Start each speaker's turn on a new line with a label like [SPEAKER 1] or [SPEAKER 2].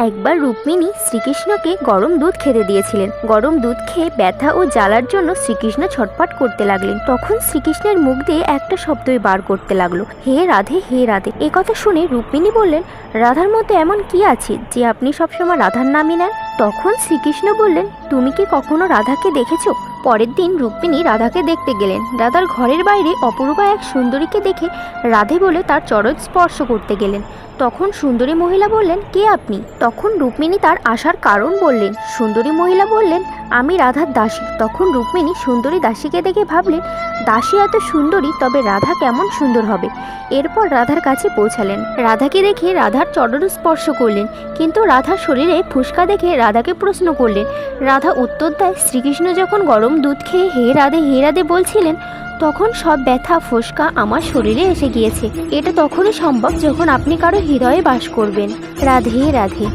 [SPEAKER 1] একবার রুক্মিণী শ্রীকৃষ্ণকে গরম দুধ খেতে দিয়েছিলেন। গরম দুধ খেয়ে ব্যথা ও জ্বালার জন্য শ্রীকৃষ্ণ ছটফট করতে লাগলেন। তখন শ্রীকৃষ্ণের মুখ দিয়ে একটা শব্দই বার করতে লাগলো, হে রাধে, হে রাধে। এ কথা শুনে রুক্মিণী বললেন, রাধার মধ্যে এমন কি আছে যে আপনি সবসময় রাধার নামই নেন? তখন শ্রীকৃষ্ণ বললেন, তুমি কি কখনো রাধাকে দেখেছো? পরের দিন রুক্মিণী রাধাকে দেখতে গেলেন। রাধার ঘরের বাইরে অপরূপা এক সুন্দরীকে দেখে রাধে বলে তার চরণ স্পর্শ করতে গেলেন। তখন সুন্দরী মহিলা বললেন, কে আপনি? তখন রুক্মিণী তার আসার কারণ বললেন। সুন্দরী মহিলা বললেন, আমি রাধার দাসী। তখন রুক্মিণী সুন্দরী দাসীকে দেখে ভাবলেন, দাসী এত সুন্দরী, তবে রাধা কেমন সুন্দর হবে। এরপর রাধার কাছে পৌঁছালেন। রাধাকে দেখে রাধার চরণ স্পর্শ করলেন, কিন্তু রাধার শরীরে ফুসকা দেখে রাধাকে প্রশ্ন করলেন। রাধা উত্তর দেয়, শ্রীকৃষ্ণ যখন গরম দুধ খেয়ে হে রাধে বলছিলেন, তখন সব ব্যথা ফোসকা আমার শরীরে এসে গিয়েছে। এটা তখনই সম্ভব যখন আপনি কারো হৃদয়ে বাস করবেন। রাধে রাধে।